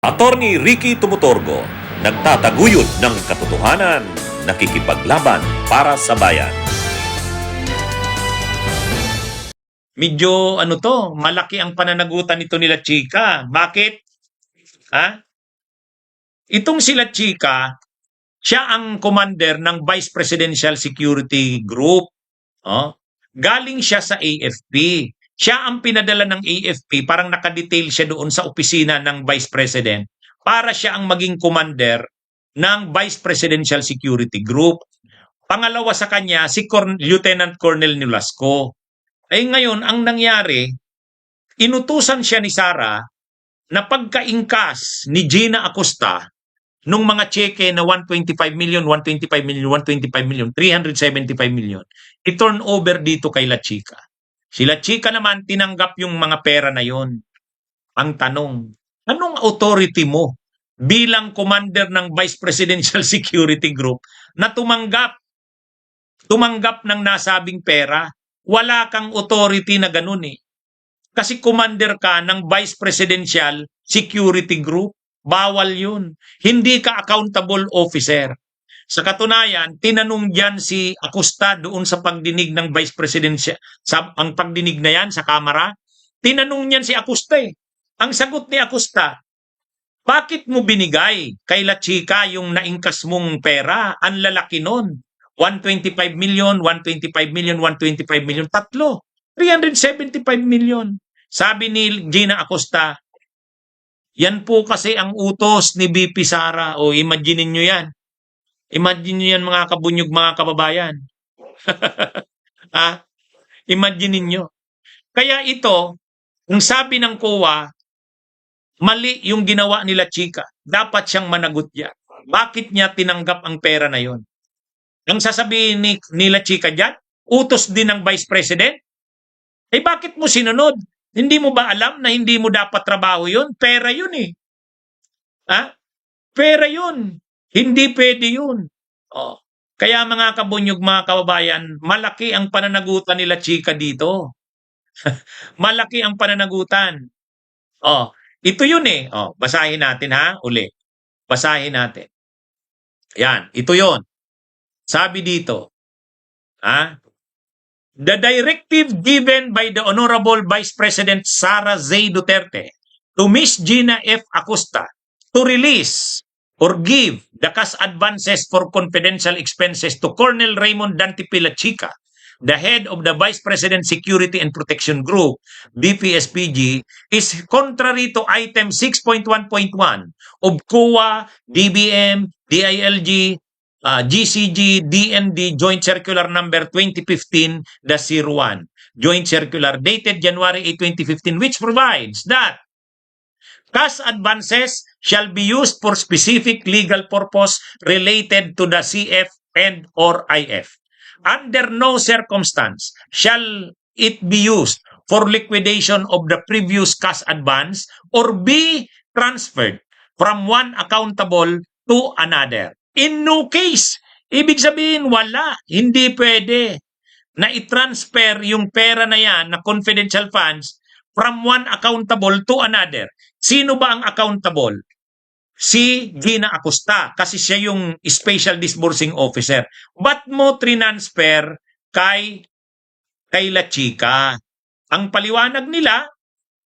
Attorney Ricky Tumutorgo, nagtataguyod ng katotohanan, nakikipaglaban para sa bayan. Medyo malaki ang pananagutan nito nila Chika. Bakit? Ha? Itong sila Chika, siya ang commander ng Vice Presidential Security Group. Oh. Galing siya sa AFP. Siya ang pinadala ng AFP, parang nakadetail siya doon sa opisina ng Vice President para siya ang maging commander ng Vice Presidential Security Group. Pangalawa sa kanya, si Lieutenant Colonel Nolasco. Ay ngayon, ang nangyari, inutusan siya ni Sara na pagka-ingkas ni Gina Acosta nung mga cheque na 125 million, 125 million, 125 million, 375 million, i-turn over dito kay La Chica. Si La Chica naman tinanggap yung mga pera na yon. Ang tanong, anong authority mo bilang commander ng Vice Presidential Security Group na tumanggap ng nasabing pera? Wala kang authority na ganun eh. Kasi commander ka ng Vice Presidential Security Group. Bawal yun. Hindi ka accountable officer. Sa katunayan, tinanong diyan si Acosta doon sa pagdinig ng Vice Presidential, ang pagdinig na yan sa Kamara, tinanong niyan si Acosta eh. Ang sagot ni Acosta, bakit mo binigay kay La Chica yung naingkas mong pera? Ang lalaki nun. 125 million, 125 million, 125 million, tatlo. 375 million. Sabi ni Gina Acosta, yan po kasi ang utos ni BP Sara. O imagine nyo yan. Imagine nyo yan mga kabunyog, mga kababayan. Imagine nyo. Kaya ito, ang sabi ng COA, mali yung ginawa nila Chika. Dapat siyang managot yan. Bakit niya tinanggap ang pera na yon? Ang sasabihin nila Chika dyan, utos din ng Vice President? Eh bakit mo sinunod? Hindi mo ba alam na hindi mo dapat trabaho yun? Pera yun eh. Pera yun. Hindi pwede yun. Oh. Kaya mga kabunyog, mga kababayan, malaki ang pananagutan nila Chika dito. Malaki ang pananagutan. Oh, ito yun eh. Oh, basahin natin ha, uli. Basahin natin. Yan, ito yun. Sabi dito, the directive given by the Honorable Vice President Sara Z. Duterte to Miss Gina F. Acosta to release or give the cash advances for confidential expenses to Colonel Raymond Dante P. La Chica, the head of the Vice President Security and Protection Group, BPSPG, is contrary to item 6.1.1 of COA, DBM, DILG, GCG, DND, Joint Circular Number 2015-01, Joint Circular dated January 8, 2015, which provides that cash advances shall be used for specific legal purpose related to the CF and or IF. Under no circumstance shall it be used for liquidation of the previous cash advance or be transferred from one accountable to another. In no case, ibig sabihin wala, hindi pwede na i-transfer yung pera na yan na confidential funds from one accountable to another. Sino ba ang accountable? Si Gina Acosta kasi siya yung special disbursing officer. Ba't mo transfer kay La Chica? Ang paliwanag nila,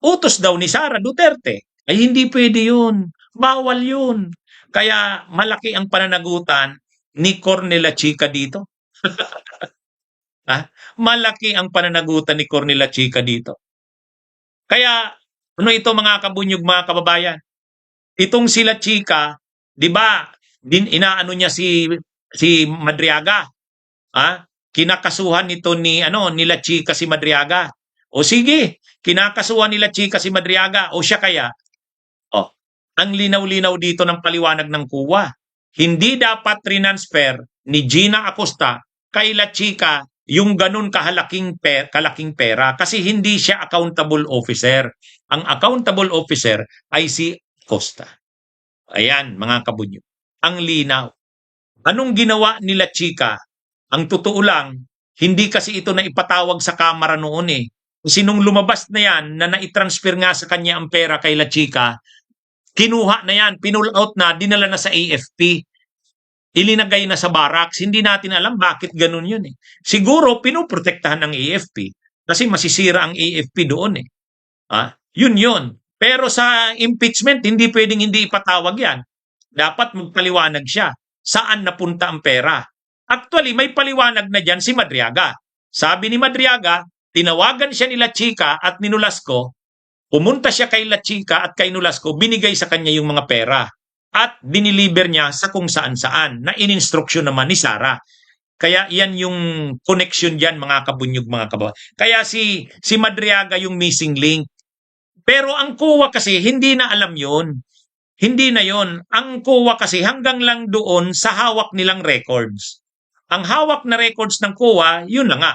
utos daw ni Sara Duterte. Ay hindi pwede yun. Bawal yun. Kaya malaki ang pananagutan ni Cornel La Chica dito. Malaki ang pananagutan ni Cornel La Chica dito. Kaya ano ito mga kabunyog, mga kababayan? Itong si La Chica, 'di ba? Inaano niya si Madriaga. Kinakasuhan nito ni La Chica si Madriaga. O sige, kinakasuhan ni La Chica si Madriaga o siya kaya. Ang linaw-linaw dito ng paliwanag ng COA. Hindi dapat transfer ni Gina Acosta kay La Chica yung ganun kalaking pera kasi hindi siya accountable officer. Ang accountable officer ay si Acosta. Ayan, mga kabunyo. Ang linaw. Anong ginawa ni La Chica? Ang totoo lang, hindi kasi ito na ipatawag sa Kamara noon eh. Kasi nung lumabas na yan, na naitransfer nga sa kanya ang pera kay La Chica, Kinuha na yan, pinull out na, dinala na sa AFP. Ilinagay na sa barracks. Hindi natin alam bakit ganun yun eh. Siguro pinuprotektahan ng AFP kasi masisira ang AFP doon eh. Yun. Pero sa impeachment, hindi pwedeng hindi ipatawag yan. Dapat magpaliwanag siya. Saan napunta ang pera? Actually, may paliwanag na dyan si Madriaga. Sabi ni Madriaga, tinawagan siya nila Chika at ni Nolasco, pumunta siya kay La Chica at kay Nolasco, binigay sa kanya yung mga pera at diniliber niya sa kung saan-saan na ininstruksyon naman ni Sara. Kaya yan yung connection dyan, mga kabunyog, mga kababayan. Kaya si Madriaga yung missing link. Pero ang COA kasi hindi na alam yun. Hindi na yon. Ang COA kasi hanggang lang doon sa hawak nilang records. Ang hawak na records ng COA, yun na nga.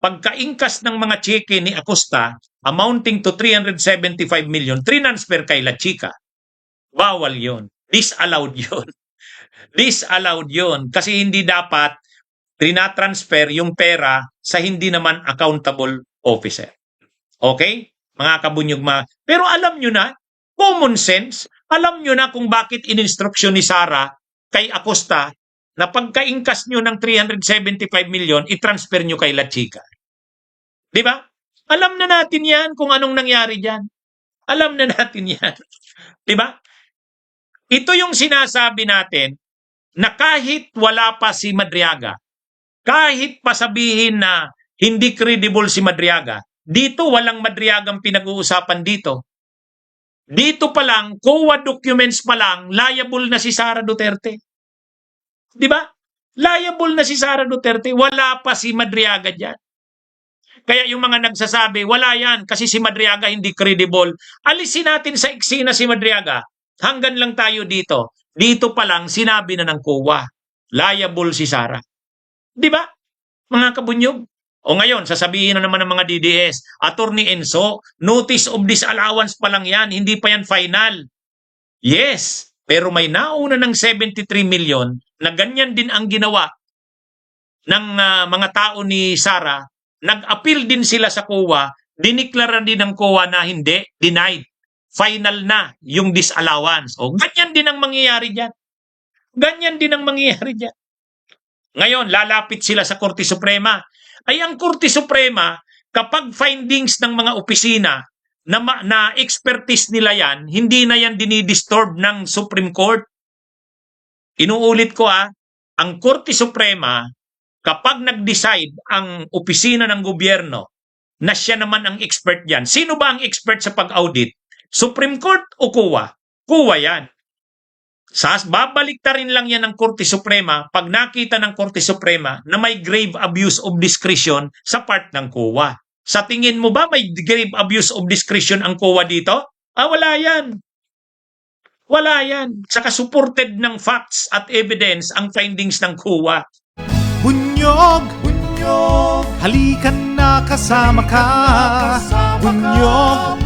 Pagka-ingkas ng mga cheque ni Acosta, amounting to 375 million, transfer kay La Chica. Bawal yon. Disallowed yon. Disallowed yon. Kasi hindi dapat trinatransfer yung pera sa hindi naman accountable officer. Okay? Mga kabunyog, pero alam nyo na, common sense, alam nyo na kung bakit ininstruksyon ni Sara kay Acosta na pagka-ingkas nyo ng 375 million, i-transfer nyo kay La Chica. Di ba? Alam na natin yan kung anong nangyari dyan. Alam na natin yan. Di ba? Ito yung sinasabi natin na kahit wala pa si Madriaga, kahit pasabihin na hindi credible si Madriaga, dito walang Madriagang pinag-uusapan dito. Dito pa lang, COA documents pa lang, liable na si Sara Duterte. Di ba? Liable na si Sara Duterte. Wala pa si Madriaga dyan. Kaya yung mga nagsasabi, wala yan kasi si Madriaga hindi credible. Alisin natin sa eksena si Madriaga. Hanggang lang tayo dito. Dito pa lang, sinabi na ng COA. Liable si Sara. Di ba? Mga kabunyog. O ngayon, sasabihin na naman ng mga DDS, Attorney Enzo, notice of disallowance pa lang yan, hindi pa yan final. Yes, pero may nauna ng 73 million na ganyan din ang ginawa ng mga tao ni Sara. Nag-appeal din sila sa COA, diniklara din ng COA na hindi, denied. Final na yung disallowance. O ganyan din ang mangyayari dyan. Ganyan din ang mangyayari dyan. Ngayon, lalapit sila sa Korte Suprema. Ay ang Korte Suprema, kapag findings ng mga opisina na expertise nila yan, hindi na yan dinidisturb ng Supreme Court. Inuulit ko ang Korte Suprema, kapag nag-decide ang opisina ng gobyerno na siya naman ang expert dyan, sino ba ang expert sa pag-audit? Supreme Court o COA? COA yan. Babalik ta rin lang yan ng Korte Suprema pag nakita ng Korte Suprema na may grave abuse of discretion sa part ng COA. Sa tingin mo ba may grave abuse of discretion ang COA dito? Wala yan. Wala yan. Saka supported ng facts at evidence ang findings ng COA. Bunyog, bunyog, halikan na kasama ka. Bunyog,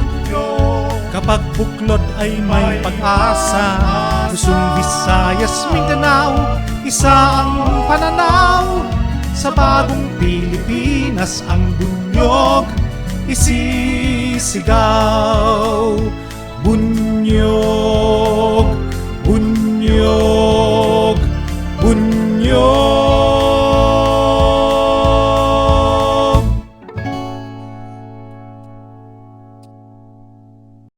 kapag buklod ay may pag-asa. Luzon, Visayas, Mindanao, isa ang pananaw. Sa bagong Pilipinas ang bunyog isisigaw.